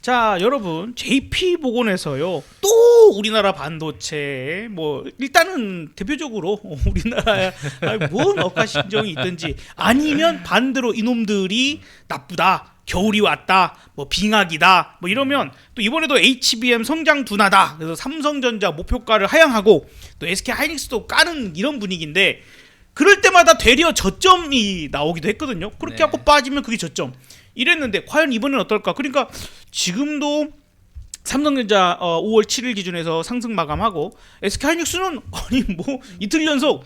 자, 여러분, JP보건에서요. 또 우리나라 반도체 뭐 일단은 대표적으로 우리나라에 뭔 억하심정이 있든지 아니면 반대로 이놈들이 나쁘다. 겨울이 왔다. 뭐 빙하기다. 뭐 이러면 또 이번에도 HBM 성장 둔화다. 그래서 삼성전자 목표가를 하향하고 또 SK하이닉스도 까는 이런 분위기인데 그럴 때마다 되려 저점이 나오기도 했거든요. 그렇게 하고 빠지면 그게 저점. 이랬는데 과연 이번엔 어떨까? 그러니까 지금도 삼성전자 5월 7일 기준에서 상승 마감하고 SK하이닉스는 아니 뭐 이틀 연속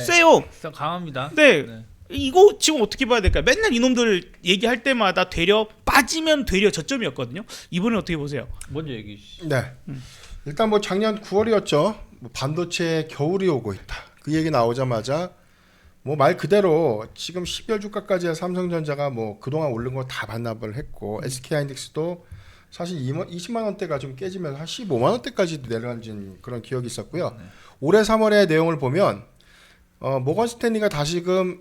세요. 강합니다. 네. 이거 지금 어떻게 봐야 될까요? 맨날 이놈들 얘기할 때마다 되려 빠지면 되려 저점이었거든요. 이번엔 어떻게 보세요? 먼저 얘기해 주시죠. 네. 일단 뭐 작년 9월이었죠. 뭐 반도체 겨울이 오고 있다. 그 얘기 나오자마자 뭐 말 그대로 지금 12월 주가까지 삼성전자가 뭐 그동안 오른 거 다 반납을 했고 SK하이닉스도 사실 20만 원대가 좀 깨지면서 한 15만 원대까지도 내려간 그런 기억이 있었고요. 올해 3월의 내용을 보면 모건 스탠리가 다시금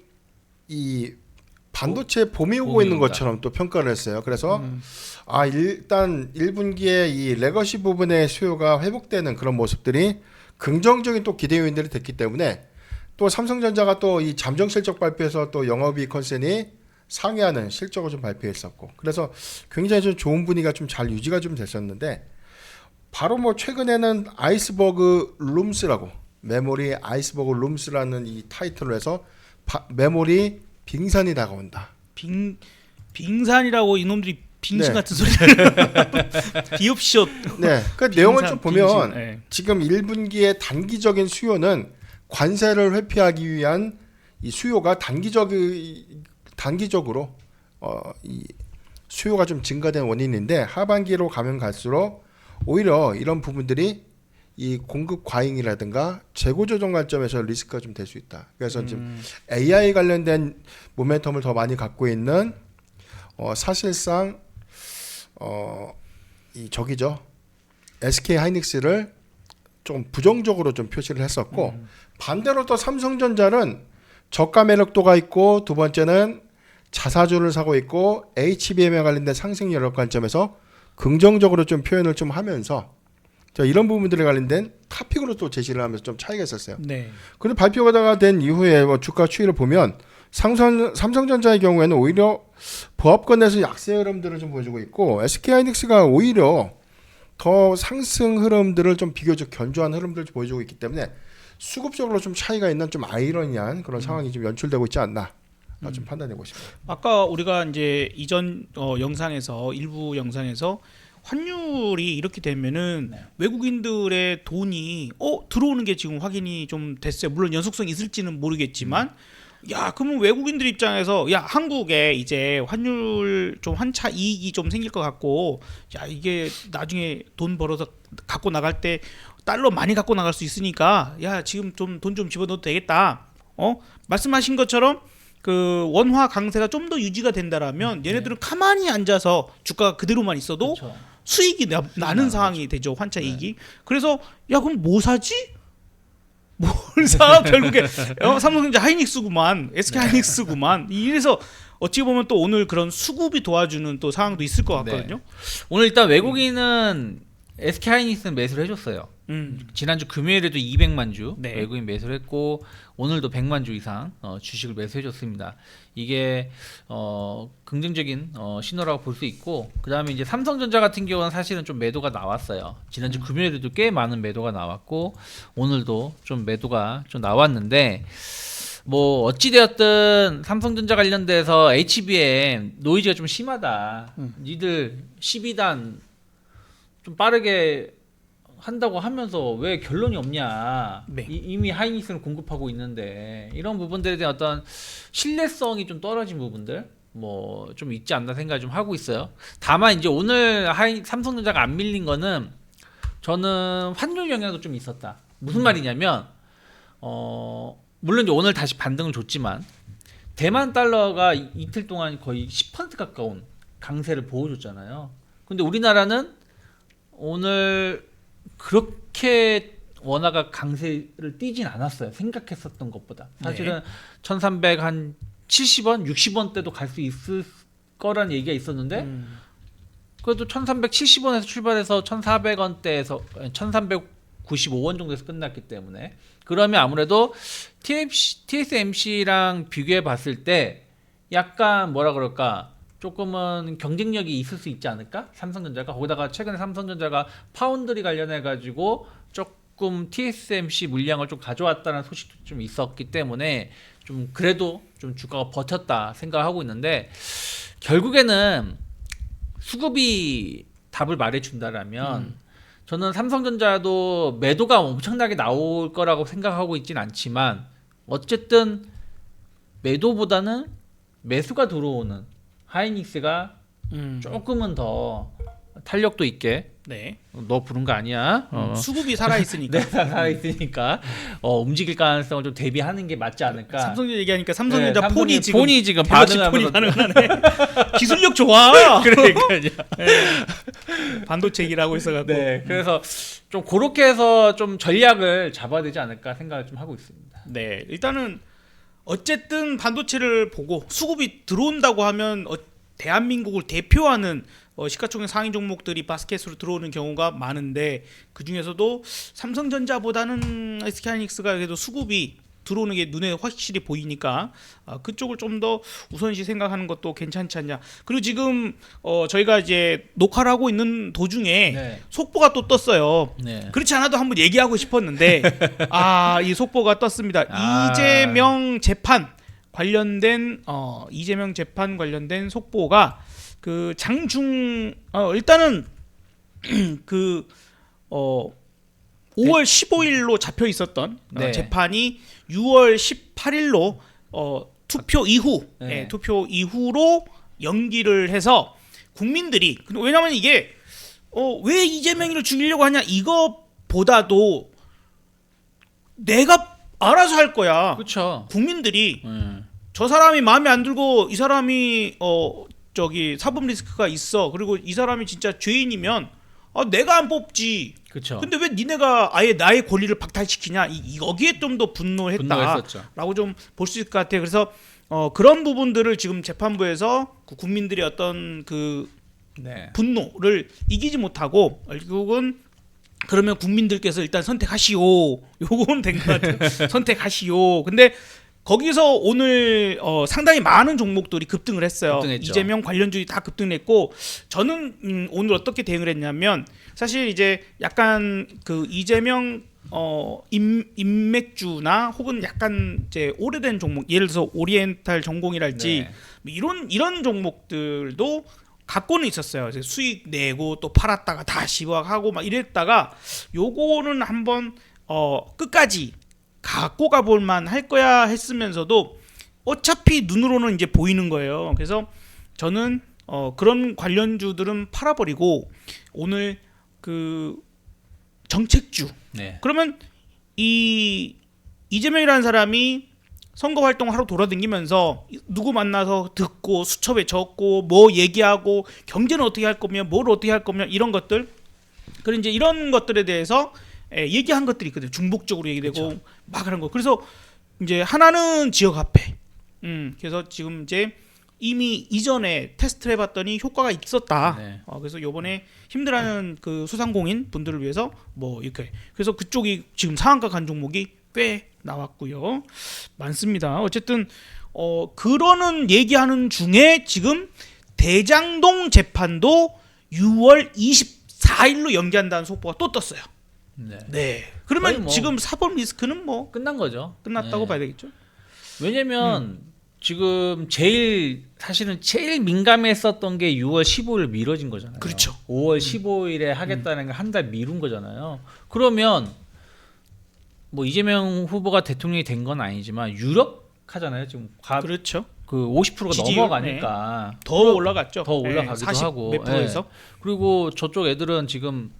이 반도체 봄이 오고 있는 것처럼 또 평가를 했어요. 그래서 일단 1분기에 이 레거시 부분의 수요가 회복되는 그런 모습들이 긍정적인 또 기대 요인들이 됐기 때문에 또 삼성전자가 또 이 잠정 실적 발표에서 또 영업이익 컨센이 상회하는 실적을 좀 발표했었고 그래서 굉장히 좀 좋은 분위기가 좀 잘 유지가 좀 됐었는데 바로 뭐 최근에는 아이스버그 룸스라고 메모리 아이스버그 룸스라는 이 타이틀로 해서 메모리 빙산이 다가온다. 빙산이라고 이놈들이 빙신 네. 같은 소리를 비옵시오. 네, 그 내용을 좀 보면 네. 지금 1분기의 단기적인 수요는 관세를 회피하기 위한 이 수요가 단기적으로 이 수요가 좀 증가된 원인인데 하반기로 가면 갈수록 오히려 이런 부분들이 이 공급 과잉이라든가 재고 조정 관점에서 리스크가 좀 될 수 있다. 그래서 지금 AI 관련된 모멘텀을 더 많이 갖고 있는 사실상 이 저기죠. SK하이닉스를 좀 부정적으로 좀 표시를 했었고 반대로 또 삼성전자는 저가 매력도가 있고 두 번째는 자사주를 사고 있고 HBM에 관련된 상승 여력 관점에서 긍정적으로 좀 표현을 좀 하면서 이런 부분들에 관련된 탑픽으로 또 제시를 하면서 좀 차이가 있었어요. 네. 그런데 발표가 된 이후에 뭐 주가 추이를 보면 삼성전자의 경우에는 오히려 보합권에서 약세 흐름들을 좀 보여주고 있고 SK하이닉스가 오히려 더 상승 흐름들을 좀 비교적 견조한 흐름들을 보여주고 있기 때문에 수급적으로 좀 차이가 있는 좀 아이러니한 그런 상황이 좀 연출되고 있지 않나 좀 판단해 보십니다. 아까 우리가 이제 이전 영상에서 일부 영상에서 환율이 이렇게 되면은 외국인들의 돈이 들어오는 게 지금 확인이 좀 됐어요. 물론 연속성이 있을지는 모르겠지만 야 그러면 외국인들 입장에서 야 한국에 이제 환율 좀 환차 이익이 좀 생길 것 같고 야 이게 나중에 돈 벌어서 갖고 나갈 때 달러 많이 갖고 나갈 수 있으니까 야 지금 좀 돈 좀 집어넣어도 되겠다. 말씀하신 것처럼 그 원화 강세가 좀 더 유지가 된다라면 얘네들은 가만히 앉아서 주가가 그대로만 있어도 그렇죠. 수익이 나는 상황이 되죠. 환차 이익이. 그래서 야 그럼 뭐 사지? 뭘 사? 결국에 삼성전자 하이닉스구만, SK하이닉스구만. 이래서 어찌 보면 또 오늘 그런 수급이 도와주는 또 상황도 있을 것 같거든요. 네. 오늘 일단 외국인은 SK하이닉스는 매수를 해줬어요. 지난주 금요일에도 200만 주 네. 외국인 매수를 했고 오늘도 100만 주 이상 주식을 매수해줬습니다. 이게 긍정적인 신호라고 볼 수 있고 그 다음에 이제 삼성전자 같은 경우는 사실은 좀 매도가 나왔어요. 지난주 금요일에도 꽤 많은 매도가 나왔고 오늘도 좀 매도가 좀 나왔는데 뭐 어찌되었든 삼성전자 관련돼서 HBM 노이즈가 좀 심하다. 니들 12단 좀 빠르게 한다고 하면서 왜 결론이 없냐. 네. 이미 하이닉스를 공급하고 있는데 이런 부분들에 대한 어떤 신뢰성이 좀 떨어진 부분들 뭐 좀 있지 않나 생각을 좀 하고 있어요. 다만 이제 오늘 삼성전자가 안 밀린 거는 저는 환율 영향도 좀 있었다. 무슨 말이냐면 물론 이제 오늘 다시 반등을 줬지만 대만 달러가 이틀 동안 거의 10% 가까운 강세를 보여줬잖아요. 근데 우리나라는 오늘 그렇게 원화가 강세를 띄진 않았어요. 생각했었던 것보다. 사실은 1370원, 60원대도 갈 수 있을 거란 얘기가 있었는데 그래도 1,370원에서 출발해서 1,400원대에서 1,395원 정도에서 끝났기 때문에 그러면 아무래도 TSMC랑 비교해 봤을 때 약간 뭐라 그럴까 조금은 경쟁력이 있을 수 있지 않을까? 삼성전자가 거기다가 최근에 삼성전자가 파운드리 관련해 가지고 조금 TSMC 물량을 좀 가져왔다는 소식도 좀 있었기 때문에 좀 그래도 좀 주가가 버텼다 생각하고 있는데 결국에는 수급이 답을 말해준다라면 저는 삼성전자도 매도가 엄청나게 나올 거라고 생각하고 있진 않지만 어쨌든 매도보다는 매수가 들어오는 하이닉스가 조금은 더 탄력도 있게 네. 너 부른 거 아니야? 수급이 살아 있으니까. 네, 살아있으니까 움직일 가능성을 좀 대비하는 게 맞지 않을까. 삼성전자 얘기하니까 삼성전자 네, 폰이 지금 폰이 지금 갤럭시 반응하면서 폰이 가능하네. 기술력 좋아. 그러니까요. 반도체 얘기라고 있어갖고. 네, 그래서 좀 그렇게 해서 좀 전략을 잡아야 되지 않을까 생각을 좀 하고 있습니다. 네, 일단은 어쨌든 반도체를 보고 수급이 들어온다고 하면 대한민국을 대표하는 시가총액 상위 종목들이 바스켓으로 들어오는 경우가 많은데 그 중에서도 삼성전자보다는 SK하이닉스가 그래도 수급이 들어오는 게 눈에 확실히 보이니까 그쪽을 좀 더 우선시 생각하는 것도 괜찮지 않냐. 그리고 지금 저희가 이제 녹화를 하고 있는 도중에 네. 속보가 또 떴어요. 네. 그렇지 않아도 한번 얘기하고 싶었는데 이 속보가 떴습니다. 이재명 재판 관련된 속보가 그 장중 일단은 그 5월 15일로 잡혀 있었던 네. 재판이 6월 18일로 투표 이후 네. 투표 이후로 연기를 해서 국민들이 왜냐면 이게 왜 이재명이를 죽이려고 하냐 이거보다도 내가 알아서 할 거야. 그렇죠. 국민들이 저 사람이 마음에 안 들고 이 사람이 사법 리스크가 있어. 그리고 이 사람이 진짜 죄인이면 내가 안 뽑지. 그렇죠. 근데 왜 니네가 아예 나의 권리를 박탈시키냐? 여기에 좀 더 분노했었죠. 분노했다라고 좀 볼 수 있을 것 같아요. 그래서 그런 부분들을 지금 재판부에서 그 국민들의 어떤 그 네. 분노를 이기지 못하고 결국은 그러면 국민들께서 일단 선택하시오. 요건 된 것 같아요. 선택하시오. 근데 거기서 오늘 상당히 많은 종목들이 급등을 했어요. 급등했죠. 이재명 관련주들이 다 급등했고 저는 오늘 어떻게 대응을 했냐면 사실 이제 약간 그 이재명 인맥주나 혹은 약간 이제 오래된 종목 예를 들어서 오리엔탈 전공이랄지 네. 이런 종목들도 갖고는 있었어요. 그래서 수익 내고 또 팔았다가 다시 하고 막 이랬다가 요거는 한번 끝까지 갖고 가볼 만 할 거야 했으면서도 어차피 눈으로는 이제 보이는 거예요. 그래서 저는 그런 관련주들은 팔아버리고 오늘 그 정책주 네. 그러면 이재명이라는 사람이 선거 활동 하러 돌아다니면서 누구 만나서 듣고 수첩에 적고 뭐 얘기하고 경제는 어떻게 할 거며 뭘 어떻게 할 거며 이런 것들 그리고 이제 이런 것들에 대해서 얘기한 것들이 있거든요. 중복적으로 얘기되고 그쵸. 막 하는 거. 그래서 이제 하나는 지역 화폐. 그래서 지금 이제 이미 이전에 테스트를 해봤더니 효과가 있었다. 네. 그래서 요번에 힘들어하는 그 소상공인 분들을 위해서 뭐 이렇게 그래서 그쪽이 지금 상한가 간 종목이 꽤 나왔고요. 많습니다. 어쨌든 그러는 얘기하는 중에 지금 대장동 재판도 6월 24일로 연기한다는 속보가 또 떴어요. 네. 네. 그러면 거의 뭐 지금 사법 리스크는 뭐 끝난 거죠. 끝났다고 네. 봐야 되겠죠. 왜냐면 지금 사실은 제일 민감했었던 게 6월 15일 미뤄진 거잖아요. 그렇죠. 5월 15일에 하겠다는 걸 한 달 미룬 거잖아요. 그러면 뭐 이재명 후보가 대통령이 된 건 아니지만 유력하잖아요. 지금 그렇죠. 그 50%가 지지율, 넘어가니까 더 올라갔죠. 더 올라가기도 40 하고. 몇 프로에서. 그리고 저쪽 애들은 지금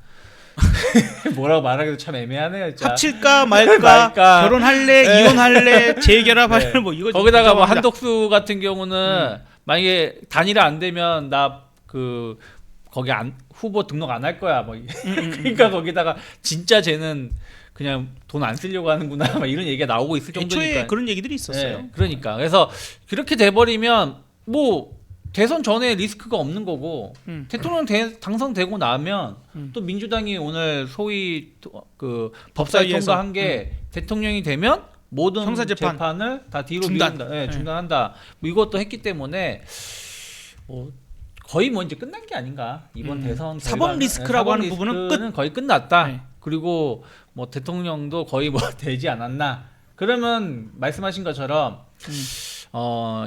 뭐라고 말하기도 참 애매하네요. 진짜. 합칠까 말까, 말까. 결혼할래, 네. 이혼할래, 재계랍할래 뭐 이거 거기다가 뭐 복잡합니다. 한덕수 같은 경우는 만약에 단일화 안 되면 나 그 거기 후보 등록 안 할 거야. 뭐 그러니까 거기다가 진짜 쟤는 그냥 돈 안 쓰려고 하는구나. 막 이런 얘기가 나오고 있을 애초에 정도니까. 그런 얘기들이 있었어요. 네, 그러니까 그래서 그렇게 돼버리면 뭐 대선 전에 리스크가 없는 거고 대통령 당선되고 나면 음. 또 민주당이 오늘 소위 그 법사위 법사위에서. 통과한 게 대통령이 되면 모든 형사재판. 재판을 다 뒤로 중단. 미룬다, 네, 네. 중단한다. 뭐 이것도 했기 때문에 거의 뭐 이제 끝난 게 아닌가 이번 대선 사법 결과는. 리스크라고 사법 하는 부분은 리스크는 거의 끝났다. 네. 그리고 뭐 대통령도 거의 뭐 되지 않았나. 그러면 말씀하신 것처럼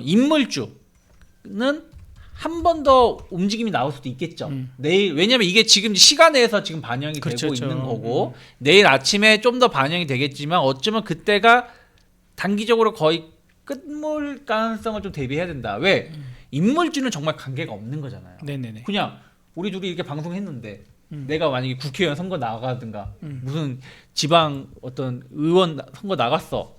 인물주는 한 번 더 움직임이 나올 수도 있겠죠. 내일 왜냐면 이게 지금 시간에서 지금 반영이 그렇죠, 되고 그렇죠. 있는 거고 내일 아침에 좀 더 반영이 되겠지만 어쩌면 그때가 단기적으로 거의 끝물 가능성을 좀 대비해야 된다. 왜? 인물주는 정말 관계가 없는 거잖아요. 네네네. 그냥 우리 둘이 이렇게 방송했는데 내가 만약에 국회의원 선거 나가든가 무슨 지방 어떤 의원 선거 나갔어.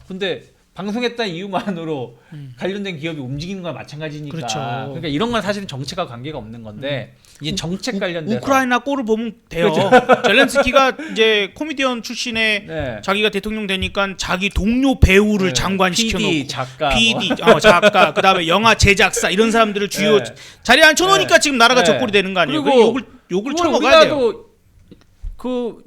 근데 방송했다는 이유만으로 관련된 기업이 움직이는 거랑 마찬가지니까. 그렇죠. 그러니까 이런 건 사실은 정책과 관계가 없는 건데 이제 정책 관련돼서 우크라이나 꼴을 보면 돼요. 그렇죠. 젤렌스키가 이제 코미디언 출신의 네. 자기가 대통령 되니까 자기 동료 배우를 네. 장관 시켜놓고 PD, 작가, PD, 작가, 그다음에 영화 제작사 이런 사람들을 주요 네. 자리에 앉혀놓으니까 네. 지금 나라가 네. 적골이 되는 거 아니에요? 그리고 욕을 처먹어야 돼요. 우리나라도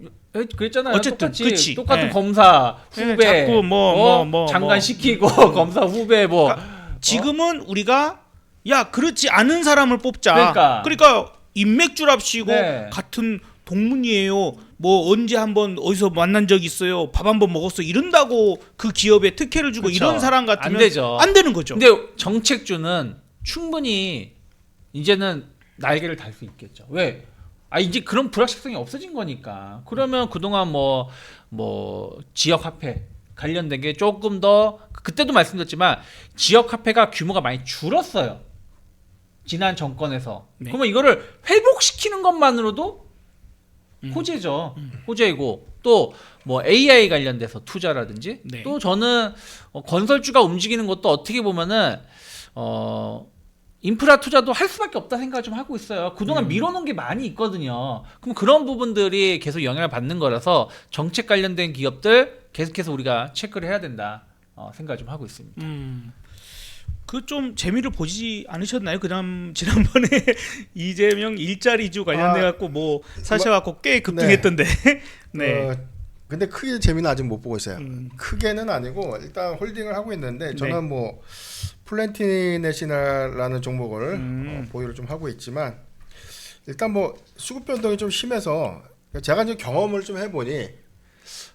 그랬잖아요. 어쨌든, 그치. 똑같은 네. 검사 후배, 네, 자꾸 뭐, 장관 시키고 검사 후배 뭐 지금은 우리가 야 그렇지 않은 사람을 뽑자. 그러니까. 인맥주랍시고 네. 같은 동문이에요. 뭐 언제 한번 어디서 만난 적 있어요. 밥 한 번 먹었어. 이런다고 그 기업에 특혜를 주고 그쵸. 이런 사람 같으면 안 되죠. 안 되는 거죠. 근데 정책주는 충분히 이제는 날개를 달 수 있겠죠. 왜? 이제 그런 불확실성이 없어진 거니까. 그러면 그동안 뭐 지역 화폐 관련된 게 조금 더 그때도 말씀드렸지만 지역 화폐가 규모가 많이 줄었어요. 지난 정권에서. 네. 그러면 이거를 회복시키는 것만으로도 호재죠. 호재이고 또 뭐 AI 관련돼서 투자라든지 네. 또 저는 건설주가 움직이는 것도 어떻게 보면은 인프라 투자도 할 수밖에 없다 생각을 좀 하고 있어요. 그동안 밀어놓은 게 많이 있거든요. 그럼 그런 부분들이 계속 영향을 받는 거라서 정책 관련된 기업들 계속해서 우리가 체크를 해야 된다 생각을 좀 하고 있습니다. 그 좀 재미를 보지 않으셨나요? 그다음 지난번에 이재명 일자리주 관련돼 갖고 뭐 사셔 갖고 꽤 급등했던데. 네. 근데 크게 재미는 아직 못 보고 있어요. 음. 크게는 아니고 일단 홀딩을 하고 있는데 저는 네. 뭐 플랜티네시나라는 종목을 보유를 좀 하고 있지만 일단 뭐 수급 변동이 좀 심해서 제가 이제 경험을 좀 해보니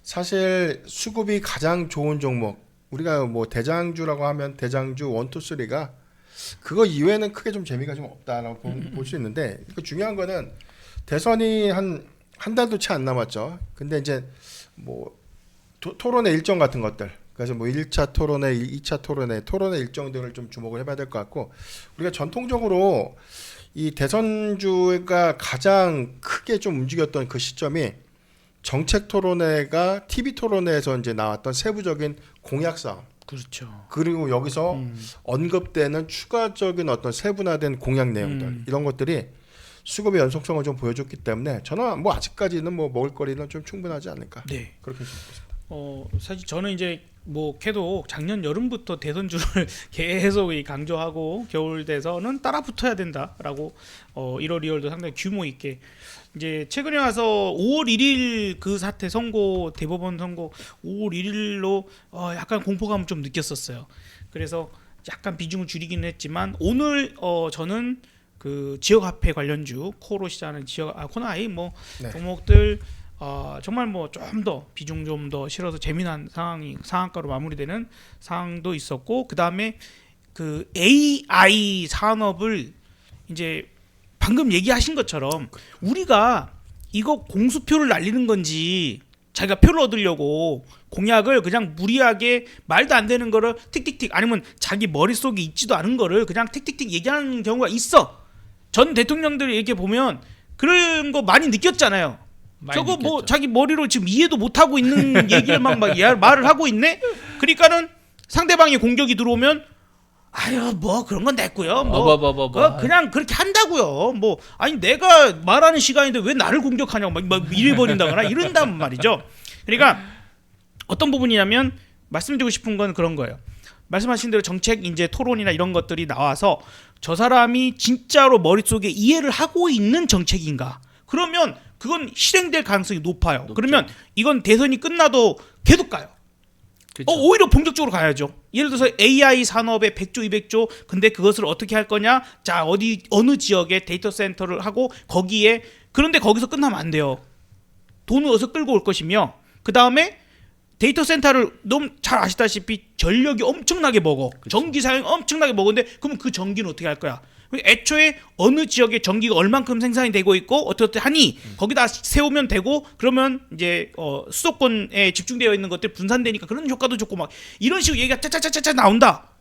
사실 수급이 가장 좋은 종목 우리가 뭐 대장주라고 하면 대장주 1, 2, 3가 그거 이외에는 크게 좀 재미가 좀 없다라고 볼 수 있는데 그 중요한 거는 대선이 한 달도 채 안 남았죠. 근데 이제 뭐 토론회 일정 같은 것들 그래서 뭐 1차 토론회, 2차 토론회 일정 등을 좀 주목을 해봐야 될 것 같고 우리가 전통적으로 이 대선주가 가장 크게 좀 움직였던 그 시점이 정책 토론회가 TV 토론회에서 이제 나왔던 세부적인 공약 사항 그렇죠. 그리고 여기서 언급되는 추가적인 어떤 세분화된 공약 내용들 이런 것들이 수급의 연속성을 좀 보여줬기 때문에 저는 뭐 아직까지는 뭐 먹을거리는 좀 충분하지 않을까. 네. 그렇게 좀 보겠습니다. 사실 저는 이제 뭐 걔도 작년 여름부터 대선주를 계속 강조하고 겨울 돼서는 따라 붙어야 된다라고 1월 2월도 상당히 규모 있게 이제 최근에 와서 5월 1일 그 사태 선고 대법원 선고 5월 1일로 약간 공포감을 좀 느꼈었어요. 그래서 약간 비중을 줄이기는 했지만 오늘 저는 그 지역화폐 관련주 코로 시작하는 코나이 뭐 네. 종목들 정말 뭐 좀 더 비중 좀 더 실어서 재미난 상한가로 마무리되는 상황도 있었고 그 다음에 그 AI 산업을 이제 방금 얘기하신 것처럼 우리가 이거 공수표를 날리는 건지 자기가 표를 얻으려고 공약을 그냥 무리하게 말도 안 되는 거를 틱틱틱 아니면 자기 머릿속에 있지도 않은 거를 그냥 틱틱틱 얘기하는 경우가 있어. 전 대통령들 이렇게 보면 그런 거 많이 느꼈잖아요. 저거 느꼈죠. 뭐 자기 머리로 지금 이해도 못 하고 있는 얘기를 막 말을 하고 있네. 그러니까는 상대방의 공격이 들어오면 아유 뭐 그런 건 됐고요. 그냥 그렇게 한다고요. 뭐 아니 내가 말하는 시간인데 왜 나를 공격하냐고 막 이래버린다거나 이런단 말이죠. 그러니까 어떤 부분이냐면 말씀드리고 싶은 건 그런 거예요. 말씀하신 대로 정책 이제 토론이나 이런 것들이 나와서 저 사람이 진짜로 머릿속에 이해를 하고 있는 정책인가? 그러면 그건 실행될 가능성이 높아요. 높죠. 그러면 이건 대선이 끝나도 계속 가요. 그쵸. 오히려 본격적으로 가야죠. 예를 들어서 AI 산업에 100조, 200조. 근데 그것을 어떻게 할 거냐? 자, 어느 지역에 데이터 센터를 하고 거기에 그런데 거기서 끝나면 안 돼요. 돈을 어디서 끌고 올 것이며 그다음에 데이터 센터를 너무 잘 아시다시피 전력이 엄청나게 먹어. 전기 사용 엄청나게 먹는데 그럼 그 전기는 어떻게 할 거야? 애초에 어느 지역에 전기가 얼만큼 생산이 되고 있고 어떻게 하니 거기다 세우면 되고 그러면 이제 수도권에 집중되어 있는 것들 분산되니까 그런 효과도 좋고 막 이런 식으로 얘기가 짜짜짜짜 나온다.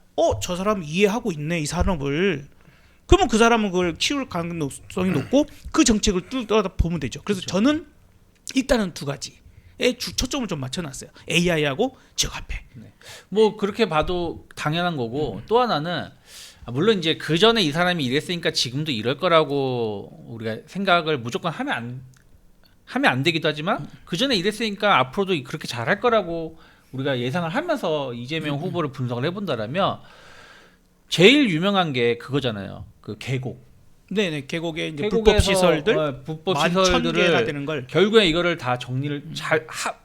저 사람 이해하고 있네 이 산업을. 그러면 그 사람은 그걸 키울 가능성이 높고 그 정책을 뚫어다 보면 되죠. 그래서 그렇죠. 저는 일단은 두 가지에 초점을 좀 맞춰놨어요. AI하고 지역화폐. 뭐 그렇게 봐도 당연한 거고 또 하나는 물론 이제 그 전에 이 사람이 이랬으니까 지금도 이럴 거라고 우리가 생각을 무조건 하면 안 되기도 하지만 그 전에 이랬으니까 앞으로도 그렇게 잘할 거라고 우리가 예상을 하면서 이재명 후보를 분석을 해본다라면 제일 유명한 게 그거잖아요. 그 계곡. 네네 계곡에 이제 계곡에서, 불법 시설들 불법 11,000개나 시설들을 되는 걸 결국에 이거를 다 정리를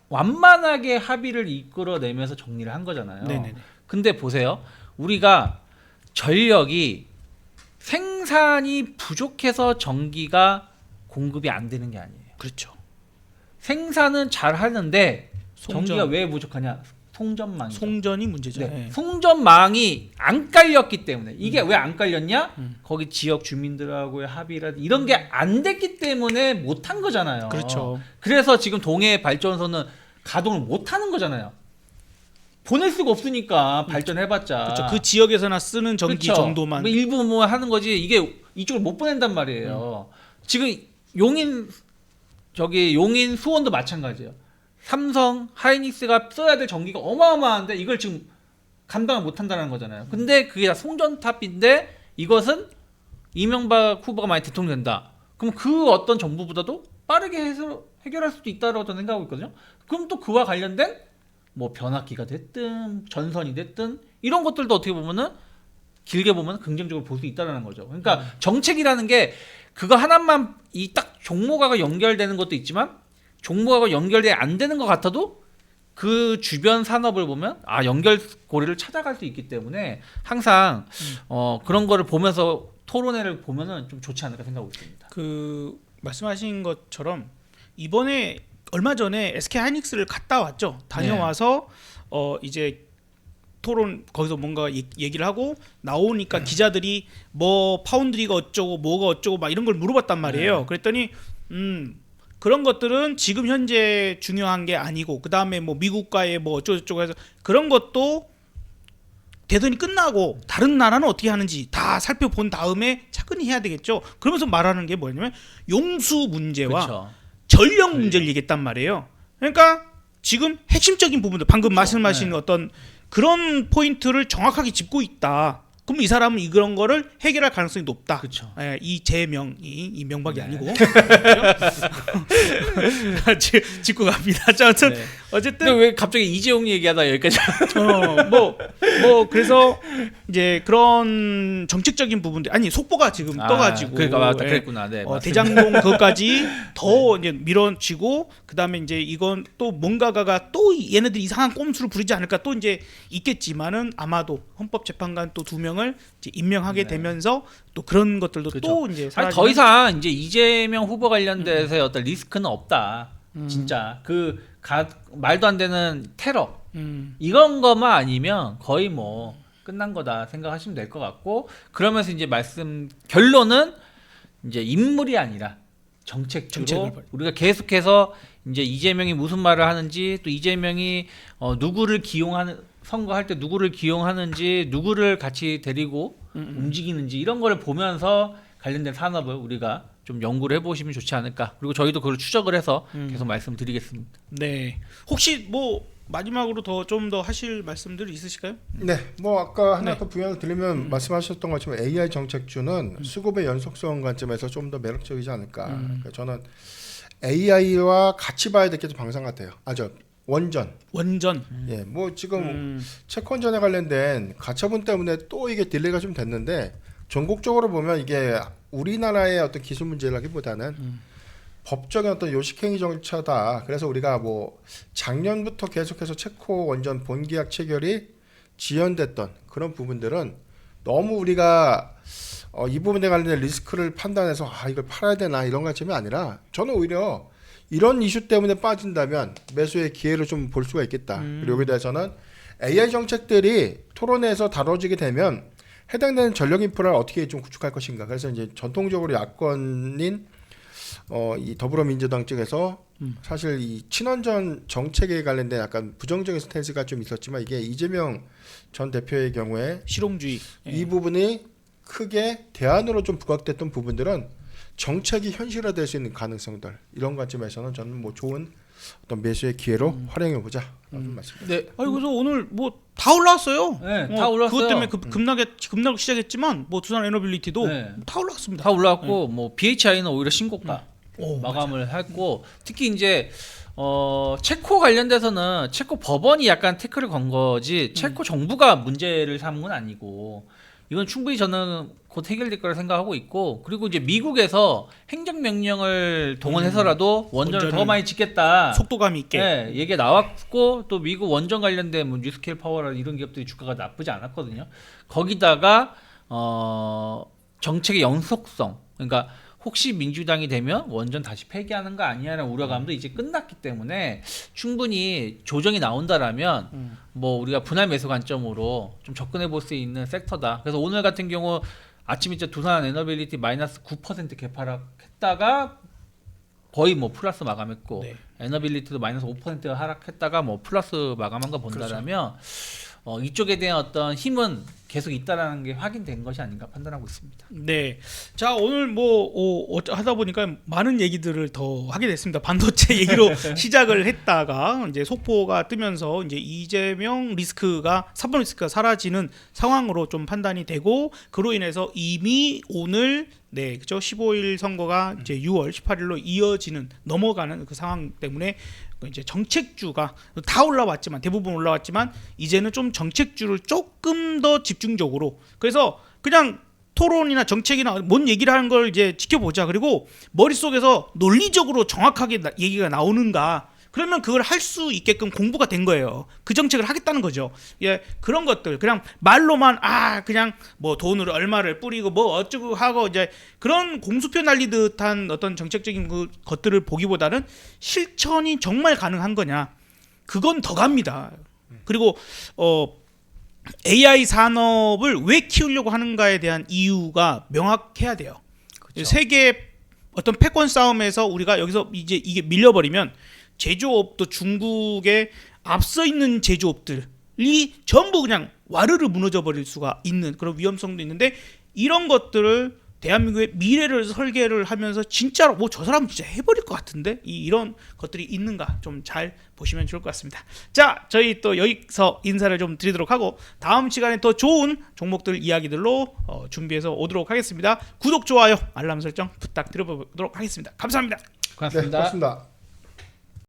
완만하게 합의를 이끌어내면서 정리를 한 거잖아요. 네네네. 근데 보세요. 우리가 전력이 생산이 부족해서 전기가 공급이 안 되는 게 아니에요. 그렇죠. 생산은 잘 하는데 송전. 전기가 왜 부족하냐? 송전망이죠. 송전이 문제죠. 네. 네. 송전망이 안 깔렸기 때문에 이게 왜 안 깔렸냐? 거기 지역 주민들하고의 합의라 이런 게 안 됐기 때문에 못 한 거잖아요. 그렇죠. 그래서 지금 동해 발전소는 가동을 못 하는 거잖아요. 보낼 수가 없으니까 발전해봤자. 그렇죠. 그 지역에서나 쓰는 전기 그렇죠. 정도만. 뭐 일부 뭐 하는 거지 이게 이쪽을 못 보낸단 말이에요. 지금 용인 수원도 마찬가지예요. 삼성 하이닉스가 써야 될 전기가 어마어마한데 이걸 지금 감당을 못 한다는 거잖아요. 근데 그게 다 송전탑인데 이것은 이명박 후보가 만약 대통령 된다. 그럼 그 어떤 정부보다도 빠르게 해결할 수도 있다고 저는 생각하고 있거든요. 그럼 또 그와 관련된 뭐 변압기가 됐든 전선이 됐든 이런 것들도 어떻게 보면은 길게 보면 긍정적으로 볼 수 있다는 거죠. 그러니까 정책이라는 게 그거 하나만 이 딱 종목하고 연결되는 것도 있지만 종목하고 연결돼 안 되는 것 같아도 그 주변 산업을 보면 연결고리를 찾아갈 수 있기 때문에 항상 그런 거를 보면서 토론회를 보면은 좀 좋지 않을까 생각하고 있습니다. 그 말씀하신 것처럼 이번에 얼마 전에 SK 하이닉스를 갔다 왔죠. 다녀와서 이제 토론 거기서 뭔가 얘기를 하고 나오니까 기자들이 뭐 파운드리가 어쩌고 뭐가 어쩌고 막 이런 걸 물어봤단 말이에요. 그랬더니 그런 것들은 지금 현재 중요한 게 아니고 그 다음에 뭐 미국과의 뭐 어쩌고저쩌고 해서 그런 것도 대선이 끝나고 다른 나라는 어떻게 하는지 다 살펴본 다음에 차근히 해야 되겠죠. 그러면서 말하는 게 뭐냐면 용수 문제와 그렇죠. 전력 문제를 얘기했단 말이에요. 그러니까 지금 핵심적인 부분들 방금 말씀하신 어떤 그런 포인트를 정확하게 짚고 있다. 그럼 이 사람은 이런 거를 해결할 가능성이 높다. 그렇죠. 이재명이 이명박이 아니고 짚고 갑니다. 아무튼 어쨌든 근데 왜 갑자기 이재용 얘기하다 여기까지? 뭐 그래서 이제 그런 정책적인 부분들 아니 속보가 지금 떠가지고 그러니까 맞다 그랬구나. 네, 대장동 그것까지 더 이제 밀어치고 그다음에 이제 이건 또 뭔가가 또 얘네들 이상한 꼼수를 부리지 않을까 또 이제 있겠지만은 아마도 헌법재판관 또 2명을 이제 임명하게 되면서 또 그런 것들도 그렇죠. 또 이제 더 이상 이제 이재명 후보 관련돼서의 어떤 리스크는 없다. 진짜 말도 안 되는 테러 이런 것만 아니면 거의 뭐 끝난 거다 생각하시면 될 것 같고 그러면서 이제 결론은 이제 인물이 아니라 정책으로 우리가 계속해서 이제 이재명이 무슨 말을 하는지 또 이재명이 누구를 기용하는 선거할 때 누구를 기용하는지 누구를 같이 데리고 움직이는지 이런 거를 보면서 관련된 산업을 우리가 좀 연구를 해보시면 좋지 않을까. 그리고 저희도 그걸 추적을 해서 계속 말씀드리겠습니다. 네. 혹시 뭐 마지막으로 좀 더 하실 말씀들 있으실까요? 네, 뭐 아까 하나 더 부연을 드리면 말씀하셨던 것처럼 AI 정책주는 수급의 연속성 관점에서 좀 더 매력적이지 않을까. 그러니까 저는 AI와 같이 봐야 될 게 좀 방상 같아요. 원전. 원전. 예, 뭐 지금 채권전에 관련된 가처분 때문에 또 이게 딜레이가 좀 됐는데 전국적으로 보면 이게 우리나라의 어떤 기술 문제라기보다는 법적인 어떤 요식행위 정차다. 그래서 우리가 뭐 작년부터 계속해서 체코 원전 본계약 체결이 지연됐던 그런 부분들은 너무 우리가 이 부분에 관련된 리스크를 판단해서 이걸 팔아야 되나 이런 관점이 아니라 저는 오히려 이런 이슈 때문에 빠진다면 매수의 기회를 좀 볼 수가 있겠다. 그리고 여기에 대해서는 AI 정책들이 토론회에서 다뤄지게 되면 해당되는 전력 인프라를 어떻게 좀 구축할 것인가. 그래서 이제 전통적으로 야권인 이 더불어민주당 쪽에서 사실 이 친원전 정책에 관련된 약간 부정적인 스탠스가 좀 있었지만 이게 이재명 전 대표의 경우에 실용주의. 이 부분이 크게 대안으로 좀 부각됐던 부분들은 정책이 현실화될 수 있는 가능성들 이런 관점에서는 저는 뭐 좋은 어떤 매수의 기회로 활용해 보자 라는 말씀입니다. 네. 그래서 오늘 뭐 다 올라왔어요. 네, 다 올랐어요. 그것 때문에 급락을 시작했지만 뭐 두산 에너빌리티도 네. 다 올라왔습니다. 다 올라왔고 뭐 BHI는 오히려 신고가 오, 마감을 했고 특히 이제 체코 관련돼서는 체코 법원이 약간 태클을 건 거지 체코 정부가 문제를 삼은 건 아니고 이건 충분히 저는 곧 해결될 거라 생각하고 있고 그리고 이제 미국에서 행정명령을 동원해서라도 원전을 더 많이 짓겠다. 속도감 있게. 네, 얘기가 나왔고 또 미국 원전 관련된 뭐 뉴스케일 파워라 이런 기업들이 주가가 나쁘지 않았거든요. 거기다가 정책의 연속성, 그러니까 혹시 민주당이 되면 원전 다시 폐기하는 거 아니냐는 우려감도 이제 끝났기 때문에 충분히 조정이 나온다라면 뭐 우리가 분할 매수 관점으로 좀 접근해 볼 수 있는 섹터다. 그래서 오늘 같은 경우 아침에 두산 에너빌리티 마이너스 9% 개파락했다가 거의 뭐 플러스 마감했고 네. 에너빌리티도 마이너스 5% 하락했다가 뭐 플러스 마감한 거 본다라면 이쪽에 대한 어떤 힘은 계속 있다라는 게 확인된 것이 아닌가 판단하고 있습니다. 네. 자, 오늘 뭐 하다 보니까 많은 얘기들을 더 하게 됐습니다. 반도체 얘기로 시작을 했다가 이제 속보가 뜨면서 이제 이재명 리스크가 3번 리스크가 사라지는 상황으로 좀 판단이 되고 그로 인해서 이미 오늘 네, 그죠? 15일 선거가 이제 6월 18일로 이어지는 넘어가는 그 상황 때문에 이제 정책주가 다 올라왔지만 대부분 올라왔지만 이제는 좀 정책주를 조금 더 집중적으로 그래서 그냥 토론이나 정책이나 뭔 얘기를 하는 걸 이제 지켜보자. 그리고 머릿속에서 논리적으로 정확하게 얘기가 나오는가 그러면 그걸 할 수 있게끔 공부가 된 거예요. 그 정책을 하겠다는 거죠. 예, 그런 것들 그냥 말로만 그냥 뭐 돈을 얼마를 뿌리고 뭐 어쩌고 하고 이제 그런 공수표 날리듯한 어떤 정책적인 그 것들을 보기보다는 실천이 정말 가능한 거냐 그건 더 갑니다. 그리고 AI 산업을 왜 키우려고 하는가에 대한 이유가 명확해야 돼요. 그렇죠. 세계 어떤 패권 싸움에서 우리가 여기서 이제 이게 밀려버리면 제조업도 중국에 앞서 있는 제조업들이 전부 그냥 와르르 무너져 버릴 수가 있는 그런 위험성도 있는데 이런 것들을 대한민국의 미래를 설계를 하면서 진짜로 뭐 저 사람 진짜 해버릴 것 같은데 이런 것들이 있는가 좀 잘 보시면 좋을 것 같습니다. 자, 저희 또 여기서 인사를 좀 드리도록 하고 다음 시간에 더 좋은 종목들 이야기들로 준비해서 오도록 하겠습니다. 구독, 좋아요, 알람 설정 부탁드려보도록 하겠습니다. 감사합니다. 고맙습니다. 네, 고맙습니다.